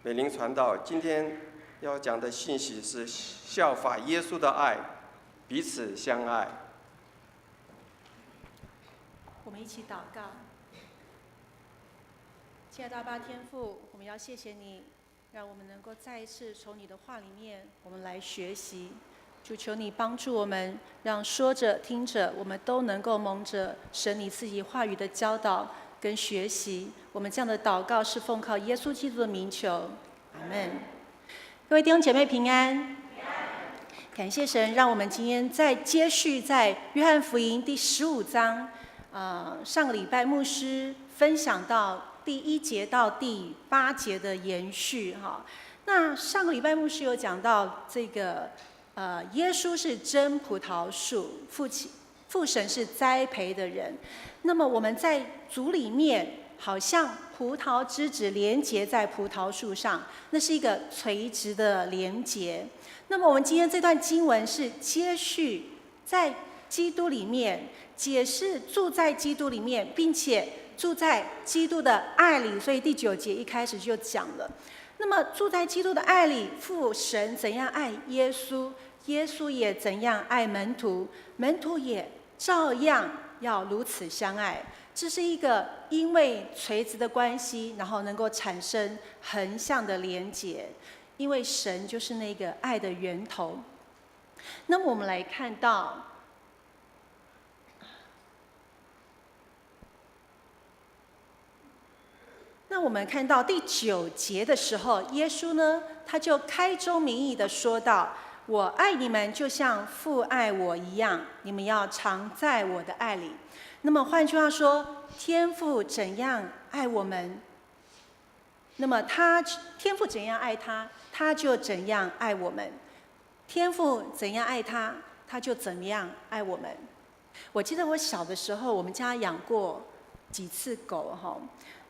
美灵传道今天要讲的信息是效法耶稣的爱，彼此相爱。我们一起祷告。亲爱的阿爸天父，我们要谢谢你，让我们能够再一次从你的话里面，我们来学习。主求你帮助我们，让说着听着，我们都能够蒙着神你自己话语的教导跟学习。我们这样的祷告是奉靠耶稣基督的名求，阿们。各位弟兄姐妹平安。感谢神，让我们今天再接续在约翰福音第15章。上个礼拜牧师分享到第1节到第8节的延续哈。那上个礼拜牧师有讲到这个耶稣是真葡萄树，父神是栽培的人。那么我们在主里面，好像葡萄枝子连结在葡萄树上，那是一个垂直的连结。那么我们今天这段经文是接续在基督里面解释住在基督里面，并且住在基督的爱里，所以第9节一开始就讲了。那么住在基督的爱里，父神怎样爱耶稣，耶稣也怎样爱门徒，门徒也照样要如此相爱。这是一个因为垂直的关系，然后能够产生横向的连结，因为神就是那个爱的源头。那么我们来看到第9节的时候，耶稣呢，他就开宗明义的说道：我爱你们就像父爱我一样，你们要常在我的爱里。那么换句话说，天父怎样爱我们，那么天父怎样爱他，他就怎样爱我们；天父怎样爱他，他就怎么样爱我们。我记得我小的时候，我们家养过几次狗哈。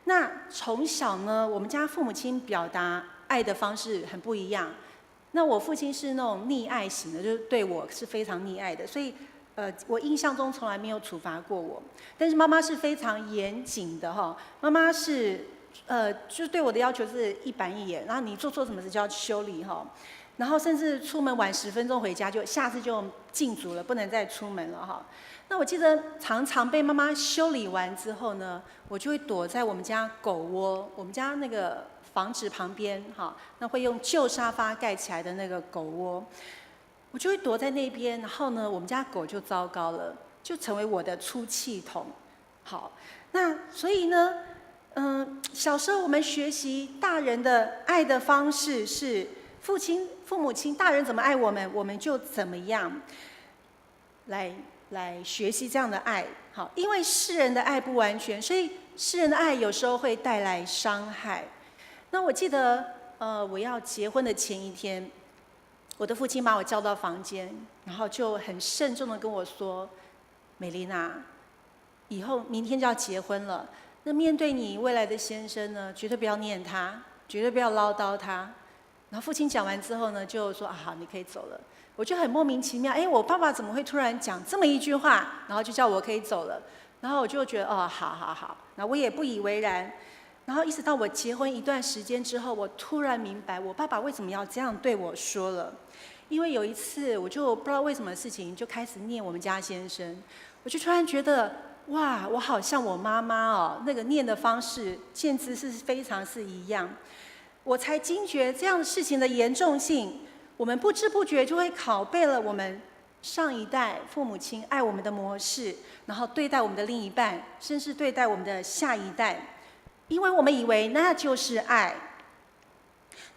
那从小呢，我们家父母亲表达爱的方式很不一样。那我父亲是那种溺爱型的，就是对我是非常溺爱的，所以我印象中从来没有处罚过我。但是妈妈是非常严谨的哈，妈妈是就对我的要求是一板一眼，然后你做错什么事就要修理哈，然后甚至出门晚10分钟回家，就下次就禁足了，不能再出门了哈。那我记得常常被妈妈修理完之后呢，我就会躲在我们家狗窝，我们家那个房子旁边哈，那会用旧沙发盖起来的那个狗窝，我就会躲在那边。然后呢，我们家狗就糟糕了，就成为我的出气筒。好，那所以呢，小时候我们学习大人的爱的方式是父母亲大人怎么爱我们，我们就怎么样来学习这样的爱。好，因为世人的爱不完全，所以世人的爱有时候会带来伤害。那我记得我要结婚的前一天，我的父亲把我叫到房间，然后就很慎重的跟我说：美琳啊，以后明天就要结婚了，那面对你未来的先生呢，绝对不要念他，绝对不要唠叨他。然后父亲讲完之后呢，就说：好，你可以走了。我就很莫名其妙，我爸爸怎么会突然讲这么一句话，然后就叫我可以走了。然后我就觉得好，然后我也不以为然。然后一直到我结婚一段时间之后，我突然明白我爸爸为什么要这样对我说了。因为有一次我就不知道为什么事情就开始念我们家先生，我就突然觉得哇，我好像我妈妈哦，那个念的方式简直是非常是一样。我才惊觉这样的事情的严重性，我们不知不觉就会拷贝了我们上一代父母亲爱我们的模式，然后对待我们的另一半，甚至对待我们的下一代，因为我们以为那就是爱。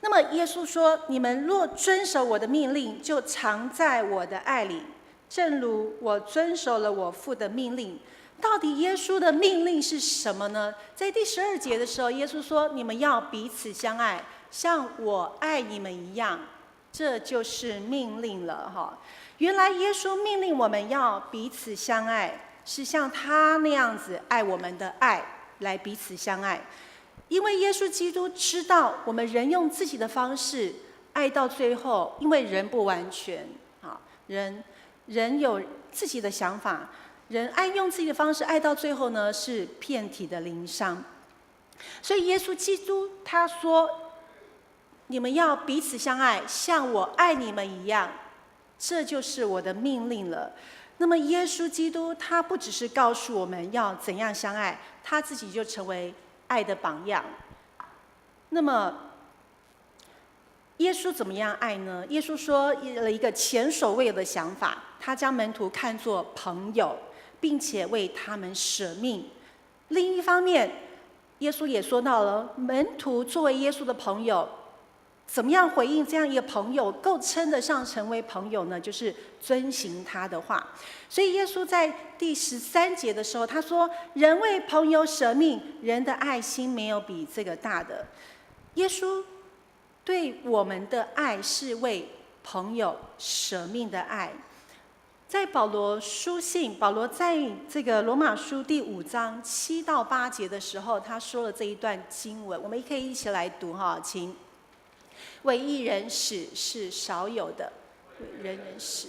那么耶稣说：你们若遵守我的命令，就常在我的爱里，正如我遵守了我父的命令。到底耶稣的命令是什么呢？在第12节的时候，耶稣说：你们要彼此相爱，像我爱你们一样，这就是命令了哈。原来耶稣命令我们要彼此相爱，是像他那样子爱我们的爱来彼此相爱。因为耶稣基督知道我们人用自己的方式爱到最后，因为人不完全啊，人有自己的想法，人爱用自己的方式爱到最后呢，是遍体的鳞伤。所以耶稣基督他说：你们要彼此相爱，像我爱你们一样，这就是我的命令了。那么耶稣基督他不只是告诉我们要怎样相爱，他自己就成为爱的榜样。那么耶稣怎么样爱呢？耶稣说了一个前所未有的想法，他将门徒看作朋友，并且为他们舍命。另一方面，耶稣也说到了门徒作为耶稣的朋友，怎么样回应这样一个朋友，够称得上成为朋友呢？就是遵行他的话。所以耶稣在第13节的时候，他说：“人为朋友舍命，人的爱心没有比这个大的。”耶稣对我们的爱是为朋友舍命的爱。在保罗在这个罗马书第5章7到8节的时候，他说了这一段经文，我们可以一起来读哈，请。为一人死是少有的，为人人死。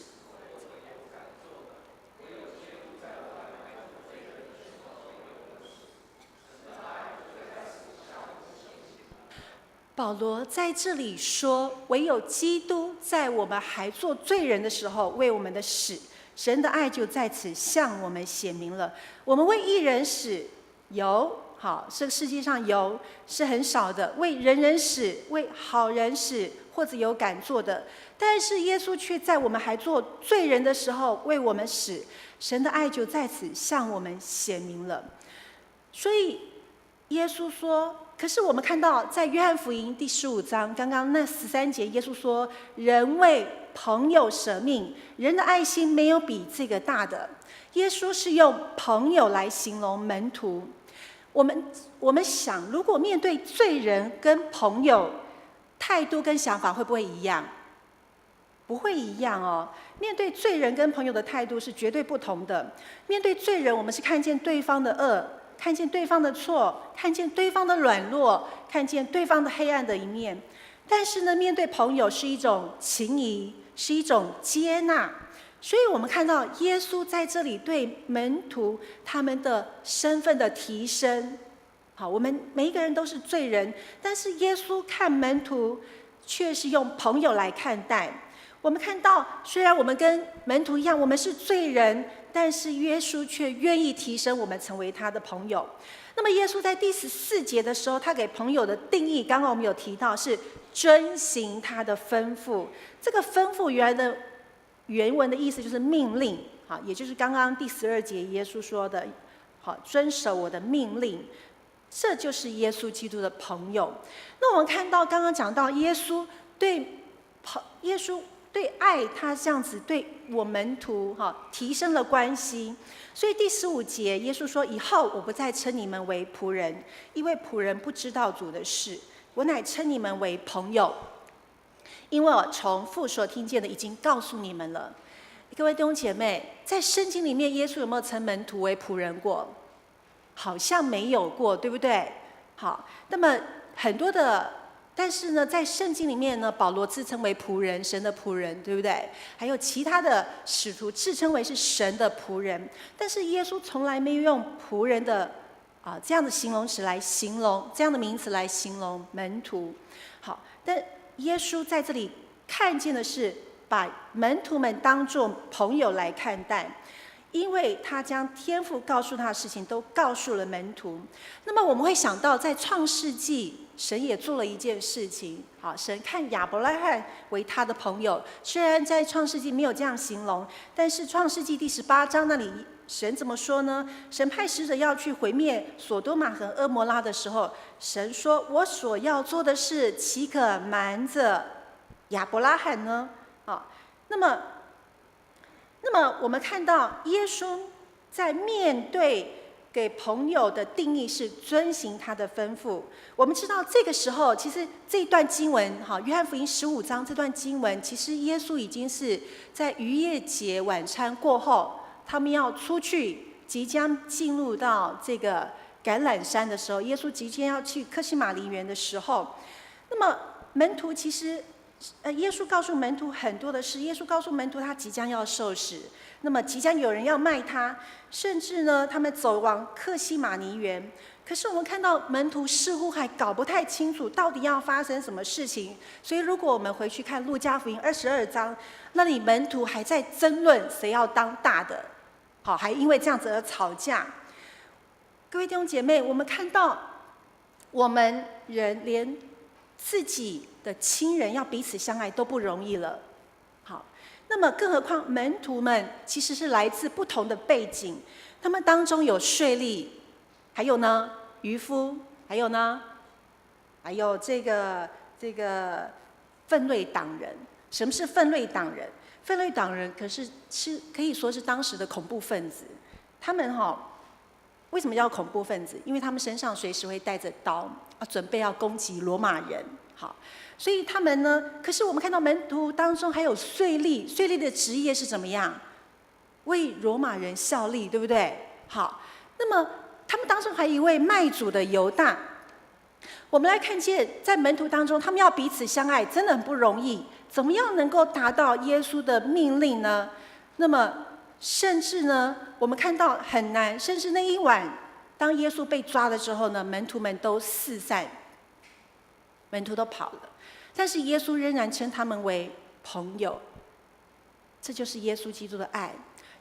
保罗在这里说，唯有基督在我们还做罪人的时候为我们的死，神的爱就在此向我们显明了。我们为一人死这个世界上有是很少的，为人人死，为好人死，或者有敢做的。但是耶稣却在我们还做罪人的时候为我们死，神的爱就在此向我们显明了。所以耶稣说，可是我们看到在约翰福音第15章，刚刚那13节，耶稣说：“人为朋友舍命，人的爱心没有比这个大的。”耶稣是用朋友来形容门徒。我们想，如果面对罪人跟朋友，态度跟想法会不会一样？不会一样哦。面对罪人跟朋友的态度是绝对不同的。面对罪人，我们是看见对方的恶，看见对方的错，看见对方的软弱，看见对方的黑暗的一面。但是呢，面对朋友是一种情谊，是一种接纳。所以我们看到耶稣在这里对门徒他们的身份的提升。好，我们每一个人都是罪人，但是耶稣看门徒却是用朋友来看待。我们看到，虽然我们跟门徒一样，我们是罪人，但是耶稣却愿意提升我们成为他的朋友。那么耶稣在第14节的时候，他给朋友的定义，刚刚我们有提到是遵行他的吩咐。这个吩咐原文的意思就是命令，好，也就是刚刚第12节耶稣说的，好，遵守我的命令，这就是耶稣基督的朋友。那我们看到刚刚讲到耶稣对爱，他这样子对我门徒提升了关系。所以第15节耶稣说：“以后我不再称你们为仆人，因为仆人不知道主的事，我乃称你们为朋友。因为我从父所听见的已经告诉你们了。”各位弟兄姐妹，在圣经里面，耶稣有没有称门徒为仆人过？好像没有过，对不对？好，那么但是呢，在圣经里面呢，保罗自称为仆人，神的仆人，对不对？还有其他的使徒自称为是神的仆人，但是耶稣从来没有用仆人的这样的形容词来形容，这样的名词来形容门徒。好，但耶稣在这里看见的是把门徒们当作朋友来看待，因为他将天父告诉他的事情都告诉了门徒。那么我们会想到，在创世纪，神也做了一件事情。好，神看亚伯拉罕为他的朋友，虽然在创世纪没有这样形容，但是创世纪第18章那里，神怎么说呢？神派使者要去毁灭所多玛和蛾摩拉的时候，神说：“我所要做的事，岂可瞒着亚伯拉罕呢？”那么我们看到耶稣在面对给朋友的定义是遵行他的吩咐。我们知道这个时候，其实这一段经文，约翰福音15章这段经文，其实耶稣已经是在逾越节晚餐过后，他们要出去，即将进入到这个橄榄山的时候，耶稣即将要去客西马尼园的时候，那么门徒其实耶稣告诉门徒很多的事。耶稣告诉门徒，他即将要受死，那么即将有人要卖他，甚至呢，他们走往客西马尼园。可是我们看到门徒似乎还搞不太清楚到底要发生什么事情。所以如果我们回去看路加福音22章，那里门徒还在争论谁要当大的，好，还因为这样子而吵架。各位弟兄姐妹，我们看到我们人连自己的亲人要彼此相爱都不容易了。好，那么更何况门徒们其实是来自不同的背景，他们当中有税吏，还有呢渔夫，还有呢，还有这个奋锐党人。什么是奋锐党人？奋锐党人是可以说是当时的恐怖分子。他们为什么叫恐怖分子？因为他们身上随时会带着刀，准备要攻击罗马人。好，所以他们呢，可是我们看到门徒当中还有税吏，税吏的职业是怎么样？为罗马人效力，对不对？好，那么他们当中还有一位卖主的犹大。我们来看见，在门徒当中，他们要彼此相爱，真的很不容易。怎么样能够达到耶稣的命令呢？那么，甚至呢，我们看到很难，甚至那一晚，当耶稣被抓的时候呢，门徒们都四散，门徒都跑了，但是耶稣仍然称他们为朋友。这就是耶稣基督的爱。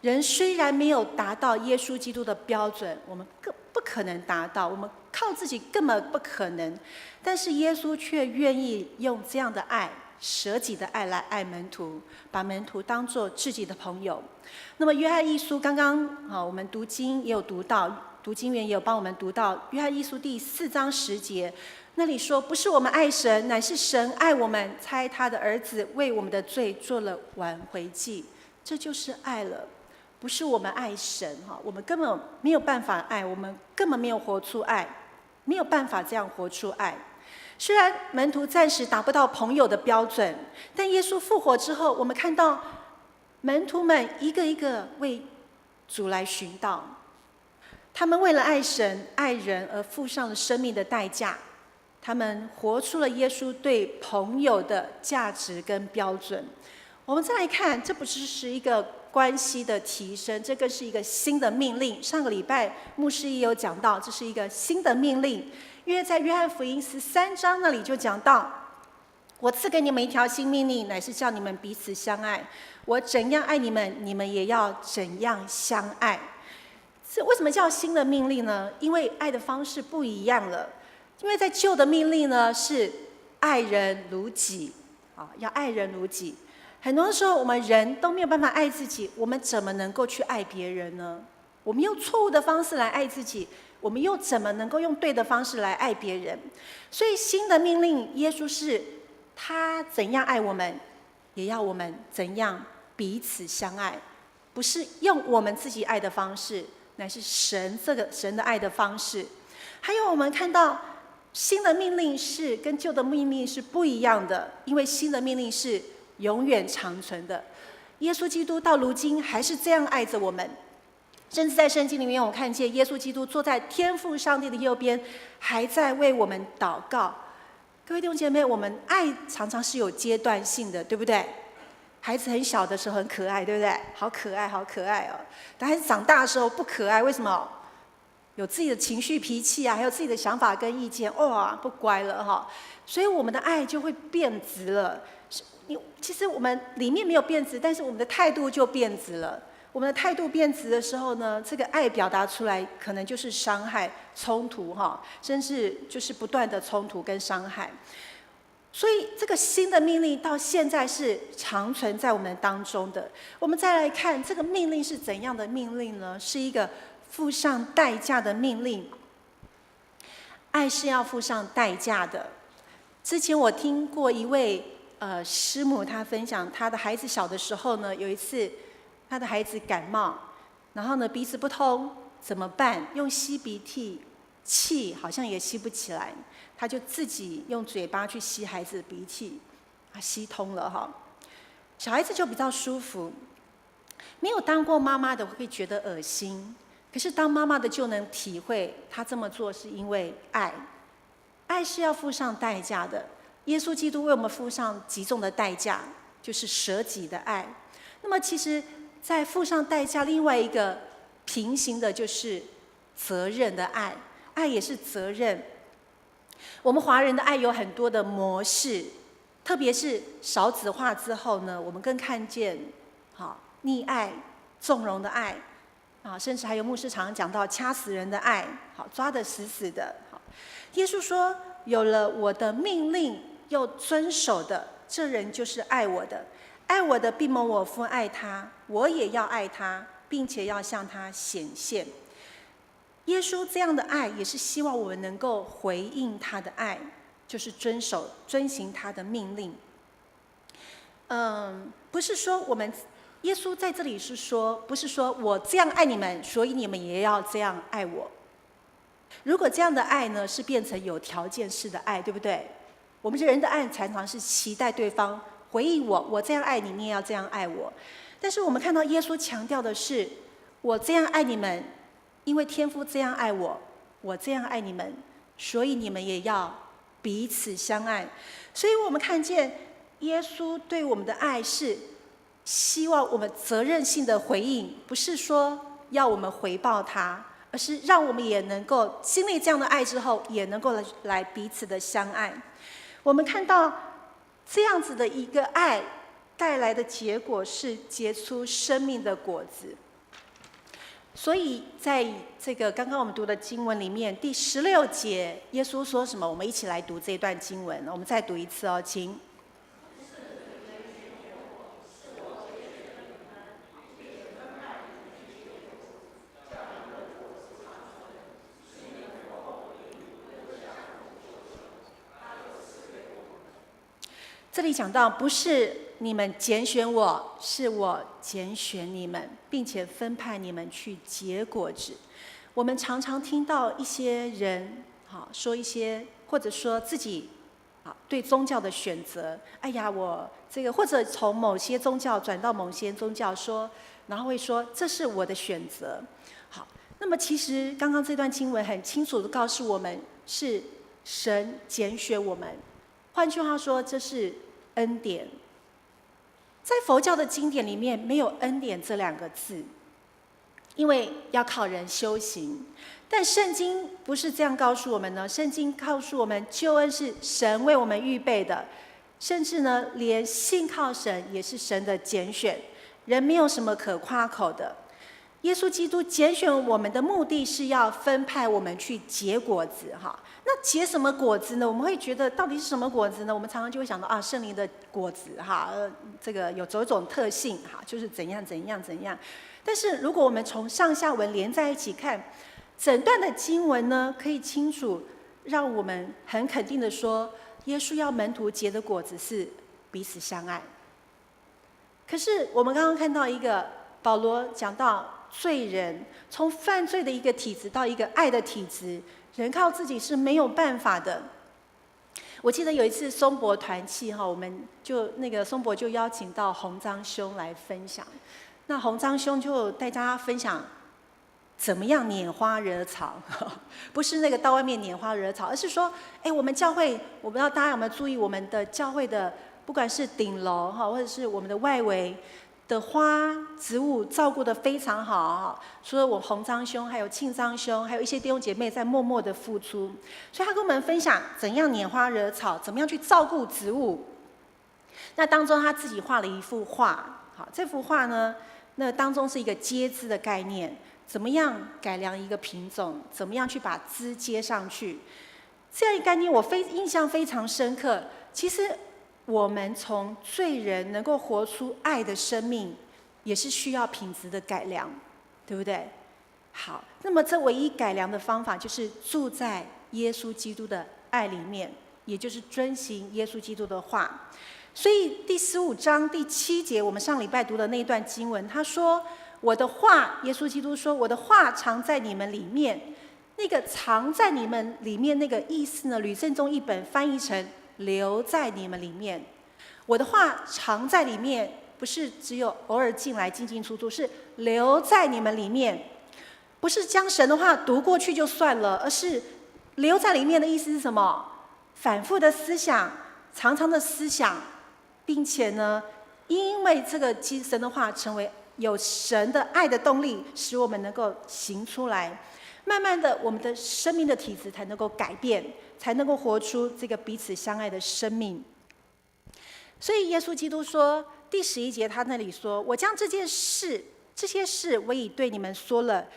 人虽然没有达到耶稣基督的标准，我们不可能达到，我们靠自己根本不可能，但是耶稣却愿意用这样的爱，舍己的爱来爱门徒，把门徒当作自己的朋友。那么约翰一书刚刚我们读经也有读到，读经员也有帮我们读到约翰一书第4章10节，那里说，不是我们爱神，乃是神爱我们，差他的儿子为我们的罪做了挽回祭。这就是爱了。不是我们爱神，我们根本没有办法爱，我们根本没有活出爱，没有办法这样活出爱。虽然门徒暂时达不到朋友的标准，但耶稣复活之后，我们看到门徒们一个一个为主来寻道，他们为了爱神爱人而付上了生命的代价，他们活出了耶稣对朋友的价值跟标准。我们再来看，这不只是一个关系的提升，这更是一个新的命令。上个礼拜牧师也有讲到，这是一个新的命令，因为在约翰福音13章那里就讲到，我赐给你们一条新命令，乃是叫你们彼此相爱。我怎样爱你们，你们也要怎样相爱。这为什么叫新的命令呢？因为爱的方式不一样了。因为在旧的命令呢，是爱人如己，要爱人如己。很多时候，我们人都没有办法爱自己，我们怎么能够去爱别人呢？我们用错误的方式来爱自己，我们又怎么能够用对的方式来爱别人？所以新的命令，耶稣是他怎样爱我们，也要我们怎样彼此相爱，不是用我们自己爱的方式，乃是神的爱的方式。还有我们看到新的命令是跟旧的命令是不一样的，因为新的命令是永远长存的。耶稣基督到如今还是这样爱着我们，甚至在圣经里面，我看见耶稣基督坐在天父上帝的右边，还在为我们祷告。各位弟兄姐妹，我们爱常常是有阶段性的，对不对？孩子很小的时候很可爱，对不对？好可爱，好可爱哦！但孩子长大的时候不可爱，为什么？有自己的情绪、脾气啊，还有自己的想法跟意见，哇，不乖了哈！所以我们的爱就会变质了。其实我们里面没有变质，但是我们的态度就变质了。我们的态度变质的时候呢，这个爱表达出来，可能就是伤害、冲突哈，甚至就是不断的冲突跟伤害。所以这个新的命令到现在是长存在我们当中的。我们再来看这个命令是怎样的命令呢？是一个付上代价的命令。爱是要付上代价的。之前我听过一位师母，她分享她的孩子小的时候呢，有一次她的孩子感冒，然后呢鼻子不通怎么办？用吸鼻涕，气好像也吸不起来，她就自己用嘴巴去吸孩子的鼻涕，吸通了哈，小孩子就比较舒服。没有当过妈妈的会觉得恶心，可是当妈妈的就能体会，她这么做是因为爱。爱是要付上代价的。耶稣基督为我们付上极重的代价，就是舍己的爱。那么其实在付上代价，另外一个平行的就是责任的爱，爱也是责任。我们华人的爱有很多的模式，特别是少子化之后呢，我们更看见溺爱、纵容的爱，甚至还有牧师常讲到掐死人的爱，抓得死死的。耶稣说：“有了我的命令又遵守的，这人就是爱我的。爱我的必蒙我父爱他，我也要爱他，并且要向他显现。”耶稣这样的爱，也是希望我们能够回应他的爱，就是遵行他的命令。不是说耶稣在这里是说，不是说我这样爱你们，所以你们也要这样爱我。如果这样的爱呢，是变成有条件式的爱，对不对？我们人的爱常常是期待对方回应我，我这样爱你，你也要这样爱我。但是我们看到耶稣强调的是，我这样爱你们，因为天父这样爱我，我这样爱你们，所以你们也要彼此相爱。所以我们看见耶稣对我们的爱是希望我们责任性的回应，不是说要我们回报他，而是让我们也能够经历这样的爱之后，也能够来彼此的相爱。我们看到这样子的一个爱带来的结果是结出生命的果子。所以在这个刚刚我们读的经文里面，第16节，耶稣说什么？我们一起来读这一段经文。我们再读一次哦，请。这里讲到，不是你们拣选我，是我拣选你们，并且分派你们去结果子。我们常常听到一些人说一些，或者说自己对宗教的选择，哎呀，我这个，或者从某些宗教转到某些宗教说，然后会说这是我的选择。好，那么其实刚刚这段经文很清楚的告诉我们，是神拣选我们。换句话说，这是恩典。在佛教的经典里面，没有恩典这2个字，因为要靠人修行。但圣经不是这样告诉我们呢，圣经告诉我们，救恩是神为我们预备的，甚至呢，连信靠神也是神的拣选，人没有什么可夸口的。耶稣基督拣选我们的目的是要分派我们去结果子那结什么果子呢？我们会觉得到底是什么果子呢？我们常常就会想到圣灵的果子这个有种种特性就是怎样怎样怎样。但是如果我们从上下文连在一起看，整段的经文呢，可以清楚让我们很肯定的说，耶稣要门徒结的果子是彼此相爱。可是我们刚刚看到一个保罗讲到罪人从犯罪的一个体质到一个爱的体质，人靠自己是没有办法的。我记得有一次松柏团契我们就那个松柏就邀请到洪章兄来分享，那洪章兄就带大家分享怎么样拈花惹草，不是那个到外面拈花惹草，而是说，我们教会，我不知道大家有没有注意，我们的教会的不管是顶楼或者是我们的外围的花植物照顾得非常好除了我洪章兄，还有庆章兄，还有一些弟兄姐妹在默默的付出，所以他跟我们分享怎样拈花惹草，怎么样去照顾植物。那当中他自己画了一幅画，这幅画呢，那当中是一个接枝的概念，怎么样改良一个品种，怎么样去把枝接上去，这样一个概念我印象非常深刻。其实我们从罪人能够活出爱的生命，也是需要品质的改良，对不对？好，那么这唯一改良的方法就是住在耶稣基督的爱里面，也就是遵行耶稣基督的话。所以第15章第7节，我们上礼拜读的那一段经文，他说：“我的话，耶稣基督说，我的话藏在你们里面。”那个藏在你们里面那个意思呢，吕正中译本翻译成留在你们里面。我的话藏在里面，不是只有偶尔进来进进出出，是留在你们里面。不是将神的话读过去就算了，而是留在里面的意思是什么？反复的思想，常常的思想，并且呢，因为这个神的话成为有神的爱的动力，使我们能够行出来。慢慢的，我们的生命的体质才能够改变，才能够活出这个彼此相爱的生命。所以耶稣基督说，第11节他那里说：“我将这些事我已对你们说了，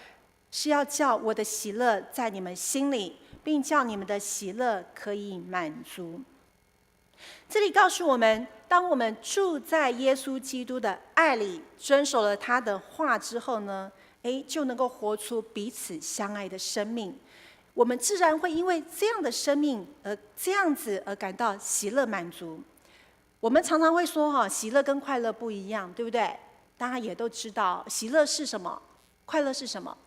是要叫我的喜乐在你们心里，并叫你们的喜乐可以满足。”这里告诉我们，当我们住在耶稣基督的爱里，遵守了他的话之后呢，就能够活出彼此相爱的生命。我们自然会因为这样的生命这样子而感到喜乐满足。我们常常会说喜乐跟快乐不一样，对不对？大家也都知道，喜乐是什么？快乐是什么？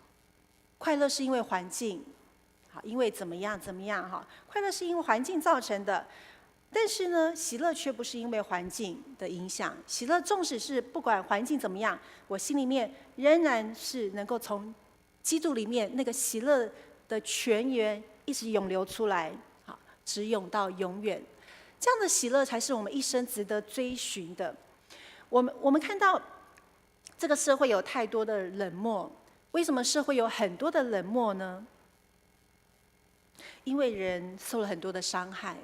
快乐是因为环境，因为怎么样快乐是因为环境造成的。但是呢，喜乐却不是因为环境的影响。喜乐纵使是不管环境怎么样，我心里面仍然是能够从基督里面那个喜乐的泉源一直涌流出来，直涌到永远。这样的喜乐才是我们一生值得追寻的。我们看到这个社会有太多的冷漠，为什么社会有很多的冷漠呢？因为人受了很多的伤害。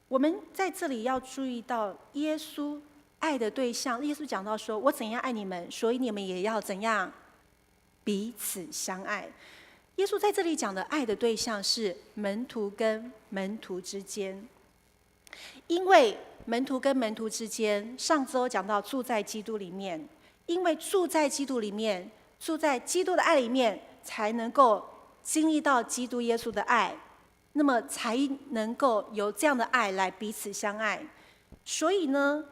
我们在这里要注意到耶稣爱的对象。耶稣讲到说：“我怎样爱你们，所以你们也要怎样彼此相爱。”耶稣在这里讲的爱的对象是门徒跟门徒之间，因为门徒跟门徒之间，上周讲到住在基督里面，因为住在基督里面，住在基督的爱里面，才能够经历到基督耶稣的爱。那么才能够有这样的爱来彼此相爱。所以呢，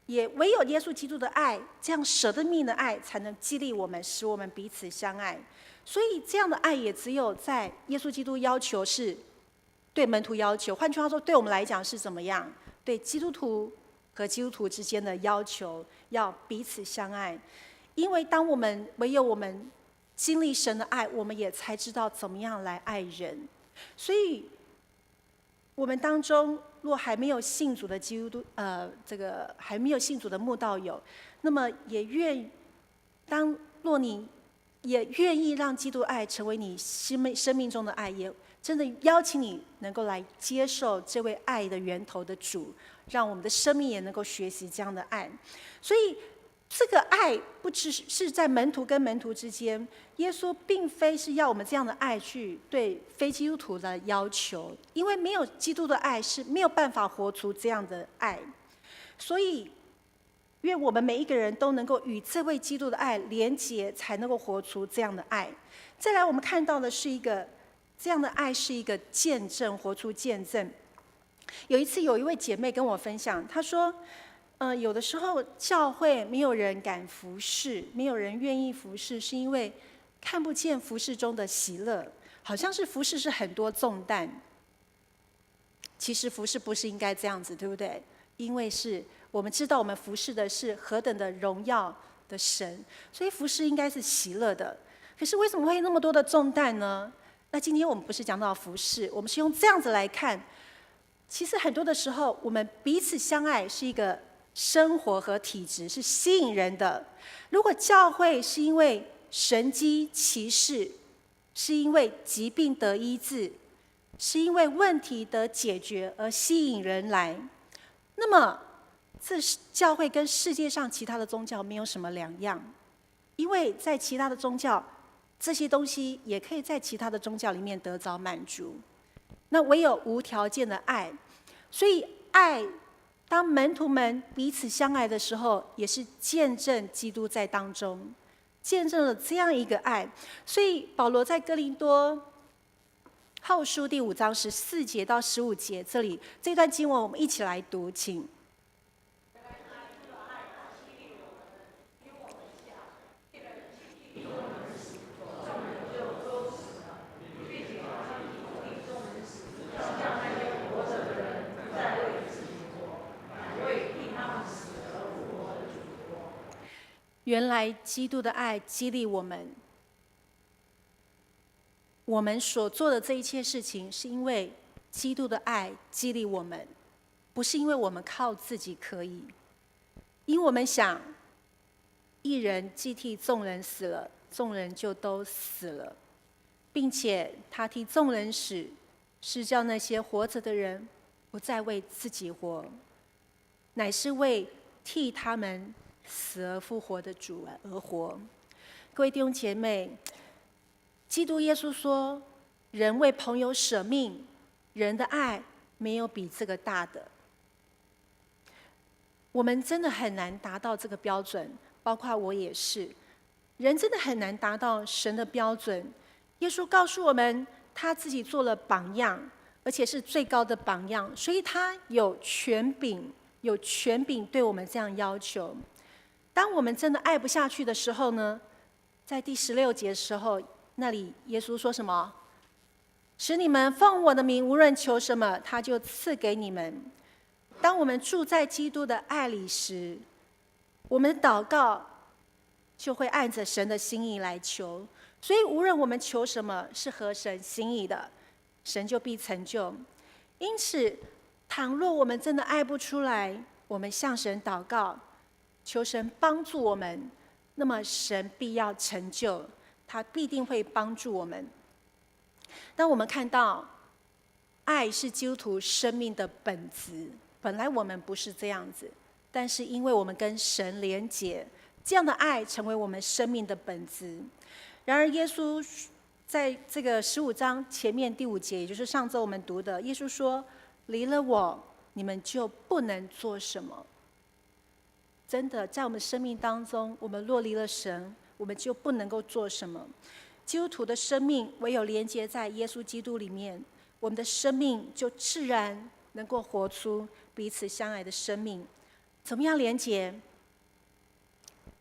也唯有耶稣基督的爱，这样舍的命的爱，才能激励我们，使我们彼此相爱。所以这样的爱也只有在耶稣基督要求是对门徒要求，换句话说，对我们来讲是怎么样？对基督徒和基督徒之间的要求，要彼此相爱。因为唯有我们经历神的爱，我们也才知道怎么样来爱人。所以，我们当中若还没有信主的还没有信主的慕道友，那么若你也愿意让基督爱成为你生命中的爱，也真的邀请你能够来接受这位爱的源头的主，让我们的生命也能够学习这样的爱。所以，这个爱不只是在门徒跟门徒之间，耶稣并非是要我们这样的爱去对非基督徒的要求，因为没有基督的爱是没有办法活出这样的爱。所以，愿我们每一个人都能够与这位基督的爱连结，才能够活出这样的爱。再来，我们看到的是这样的爱是一个见证，活出见证。有一次，有一位姐妹跟我分享，她说，有的时候教会没有人敢服侍，没有人愿意服侍，是因为看不见服侍中的喜乐，好像是服侍是很多重担。其实服侍不是应该这样子，对不对？因为是我们知道我们服侍的是何等的荣耀的神，所以服侍应该是喜乐的。可是为什么会那么多的重担呢？那今天我们不是讲到服侍，我们是用这样子来看。其实很多的时候，我们彼此相爱是一个生活和体质，是吸引人的。如果教会是因为神迹奇事，是因为疾病得医治，是因为问题得解决而吸引人来，那么这教会跟世界上其他的宗教没有什么两样。因为在其他的宗教，这些东西也可以在其他的宗教里面得着满足。那唯有无条件的爱，所以爱，当门徒们彼此相爱的时候，也是见证基督在当中，见证了这样一个爱。所以保罗在哥林多后书第5章14节到15节，这段经文我们一起来读，请。原来基督的爱激励我们，我们所做的这一切事情，是因为基督的爱激励我们，不是因为我们靠自己可以，因为我们想，一人既替众人死了，众人就都死了，并且他替众人死，是叫那些活着的人不再为自己活，乃是为替他们死而复活的主而活。各位弟兄姐妹，基督耶稣说，人为朋友舍命，人的爱没有比这个大的。我们真的很难达到这个标准，包括我也是。人真的很难达到神的标准。耶稣告诉我们，他自己做了榜样，而且是最高的榜样，所以他有权柄对我们这样要求。当我们真的爱不下去的时候呢，在第16节的时候，那里耶稣说什么？使你们奉我的名无论求什么，他就赐给你们。当我们住在基督的爱里时，我们的祷告就会按着神的心意来求。所以无论我们求什么是合神心意的，神就必成就。因此，倘若我们真的爱不出来，我们向神祷告，求神帮助我们，那么神必要成就，他必定会帮助我们。当我们看到爱是基督徒生命的本质，本来我们不是这样子，但是因为我们跟神连结，这样的爱成为我们生命的本质。然而耶稣在这个15章前面第5节，也就是上周我们读的，耶稣说，离了我，你们就不能做什么。真的，在我们生命当中，我们若离了神，我们就不能够做什么。基督徒的生命唯有连接在耶稣基督里面，我们的生命就自然能够活出彼此相爱的生命。怎么样连接？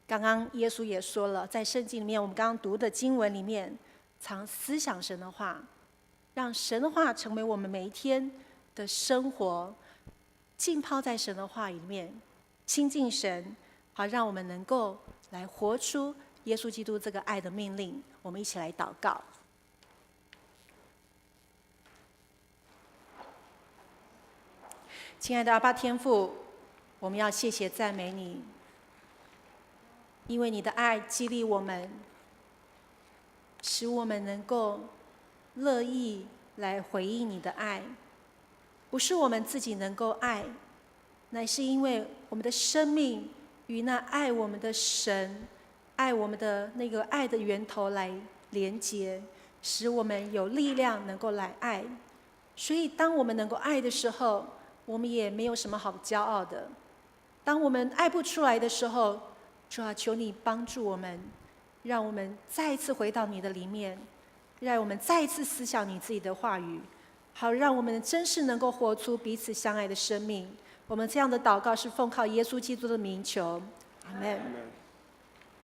刚刚耶稣也说了，在圣经里面，我们刚刚读的经文里面，常思想神的话，让神的话成为我们每一天的生活，浸泡在神的话里面，亲近神，好让我们能够来活出耶稣基督这个爱的命令。我们一起来祷告。亲爱的阿爸天父，我们要谢谢赞美你，因为你的爱激励我们，使我们能够乐意来回应你的爱。不是我们自己能够爱，乃是因为我们的生命与那爱我们的神，爱我们的那个爱的源头来连结，使我们有力量能够来爱。所以当我们能够爱的时候，我们也没有什么好骄傲的。当我们爱不出来的时候，主啊，求你帮助我们，让我们再一次回到你的里面，让我们再一次思想你自己的话语，好让我们真是能够活出彼此相爱的生命。我们这样的祷告是奉靠耶稣基督的名求，阿们。